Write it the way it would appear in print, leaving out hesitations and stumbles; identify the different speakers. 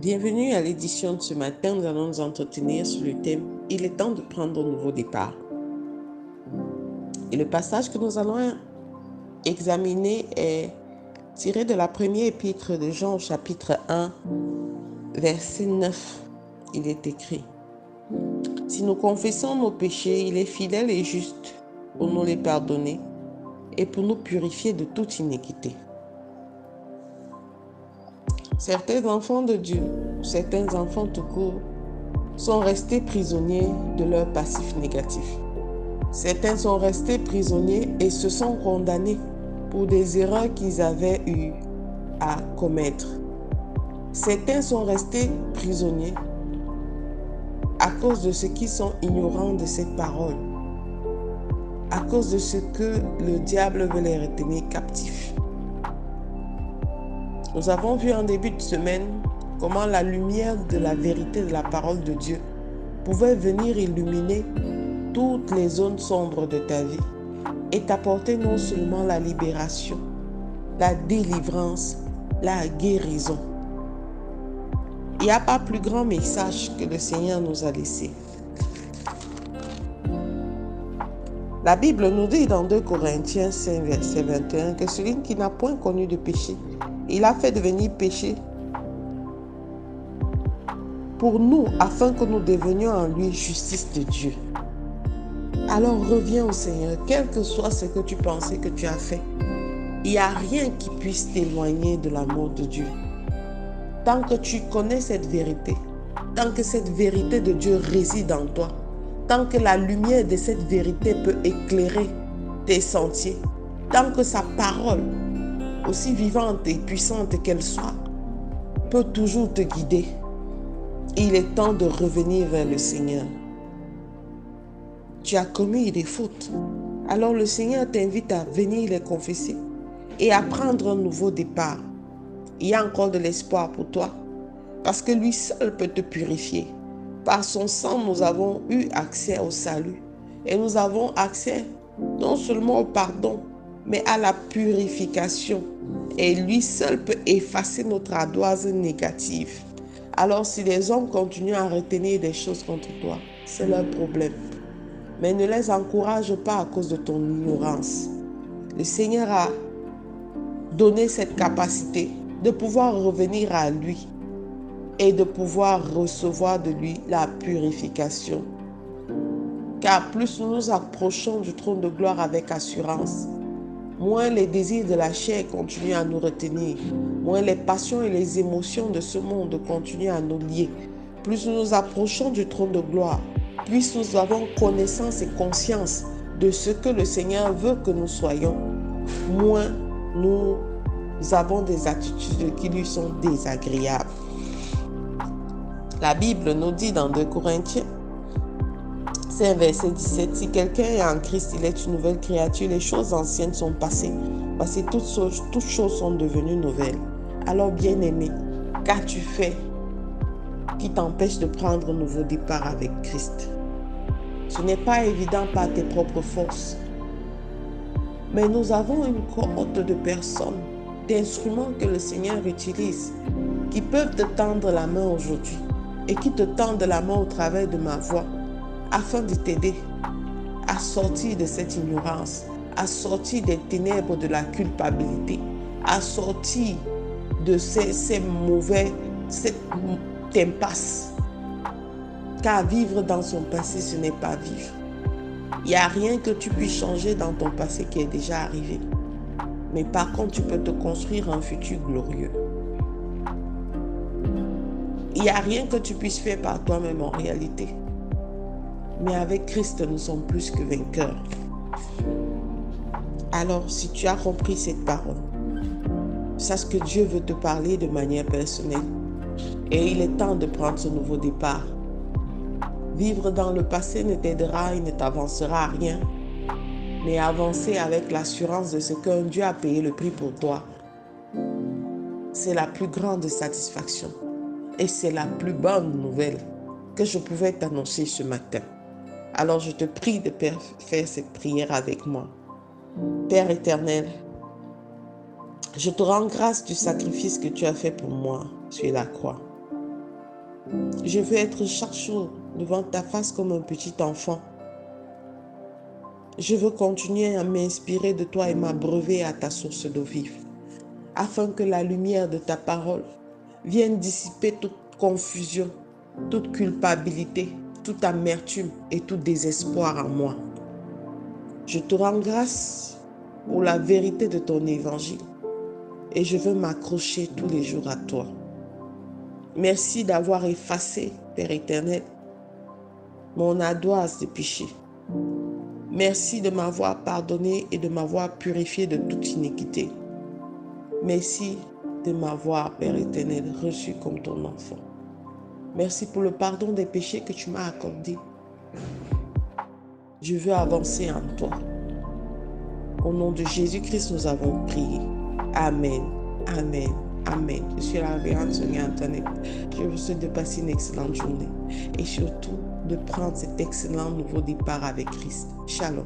Speaker 1: Bienvenue à l'édition de ce matin. Nous allons nous entretenir sur le thème « Il est temps de prendre un nouveau départ ». Et le passage que nous allons examiner est tiré de la première épître de Jean au chapitre 1, verset 9. Il est écrit « Si nous confessons nos péchés, il est fidèle et juste pour nous les pardonner et pour nous purifier de toute iniquité. » Certains enfants de Dieu, certains enfants tout court, sont restés prisonniers de leur passif négatif. Certains sont restés prisonniers et se sont condamnés pour des erreurs qu'ils avaient eu à commettre. Certains sont restés prisonniers à cause de ce qu'ils sont ignorants de cette parole, à cause de ce que le diable veut les retenir captifs. Nous avons vu en début de semaine comment la lumière de la vérité de la parole de Dieu pouvait venir illuminer toutes les zones sombres de ta vie et t'apporter non seulement la libération, la délivrance, la guérison. Il n'y a pas plus grand message que le Seigneur nous a laissé. La Bible nous dit dans 2 Corinthiens 5, verset 21 que celui qui n'a point connu de péché, il a fait devenir péché pour nous, afin que nous devenions en lui justice de Dieu. Alors reviens au Seigneur, quel que soit ce que tu pensais que tu as fait. Il n'y a rien qui puisse t'éloigner de l'amour de Dieu. Tant que tu connais cette vérité, tant que cette vérité de Dieu réside en toi, tant que la lumière de cette vérité peut éclairer tes sentiers, tant que sa parole, aussi vivante et puissante qu'elle soit, peut toujours te guider, il est temps de revenir vers le Seigneur. Tu as commis des fautes, alors le Seigneur t'invite à venir les confesser et à prendre un nouveau départ. Il y a encore de l'espoir pour toi, parce que lui seul peut te purifier. Par son sang, nous avons eu accès au salut et nous avons accès non seulement au pardon, mais à la purification. Et lui seul peut effacer notre ardoise négative. Alors si les hommes continuent à retenir des choses contre toi, c'est leur problème. Mais ne les encourage pas à cause de ton ignorance. Le Seigneur a donné cette capacité de pouvoir revenir à lui et de pouvoir recevoir de lui la purification. Car plus nous nous approchons du trône de gloire avec assurance, moins les désirs de la chair continuent à nous retenir, moins les passions et les émotions de ce monde continuent à nous lier. Plus nous nous approchons du trône de gloire, plus nous avons connaissance et conscience de ce que le Seigneur veut que nous soyons, moins nous avons des attitudes qui lui sont désagréables. La Bible nous dit dans 2 Corinthiens, c'est verset 17, si quelqu'un est en Christ, il est une nouvelle créature, les choses anciennes sont passées, parce que toutes choses sont devenues nouvelles. Alors bien-aimé, qu'as-tu fait qui t'empêche de prendre un nouveau départ avec Christ? Ce n'est pas évident par tes propres forces, mais nous avons une cohorte de personnes, d'instruments que le Seigneur utilise, qui peuvent te tendre la main aujourd'hui et qui te tendent la main au travers de ma voix, afin de t'aider à sortir de cette ignorance, à sortir des ténèbres de la culpabilité, à sortir de cette impasse. Car vivre dans son passé, ce n'est pas vivre. Il n'y a rien que tu puisses changer dans ton passé qui est déjà arrivé. Mais par contre, tu peux te construire un futur glorieux. Il n'y a rien que tu puisses faire par toi-même en réalité. Mais avec Christ, nous sommes plus que vainqueurs. Alors, si tu as compris cette parole, sache que Dieu veut te parler de manière personnelle. Et il est temps de prendre ce nouveau départ. Vivre dans le passé ne t'aidera et ne t'avancera à rien. Mais avancer avec l'assurance de ce qu'un Dieu a payé le prix pour toi, c'est la plus grande satisfaction. Et c'est la plus bonne nouvelle que je pouvais t'annoncer ce matin. Alors je te prie de faire cette prière avec moi. Père éternel, je te rends grâce du sacrifice que tu as fait pour moi. sur la croix. Je veux être chaque jour devant ta face comme un petit enfant. Je veux continuer à m'inspirer de toi et m'abreuver à ta source d'eau vive, afin que la lumière de ta parole vienne dissiper toute confusion, toute culpabilité, toute amertume et tout désespoir en moi. Je te rends grâce pour la vérité de ton évangile et je veux m'accrocher tous les jours à toi. Merci d'avoir effacé, Père éternel, mon ardoise de péché. Merci de m'avoir pardonné et de m'avoir purifié de toute iniquité. Merci de m'avoir, Père éternel, reçu comme ton enfant. Merci pour le pardon des péchés que tu m'as accordé. Je veux avancer en toi. Au nom de Jésus-Christ, nous avons prié. Amen. Amen. Amen. Je suis la révérende Sonia Antoinette. Je vous souhaite de passer une excellente journée et surtout de prendre cet excellent nouveau départ avec Christ. Shalom.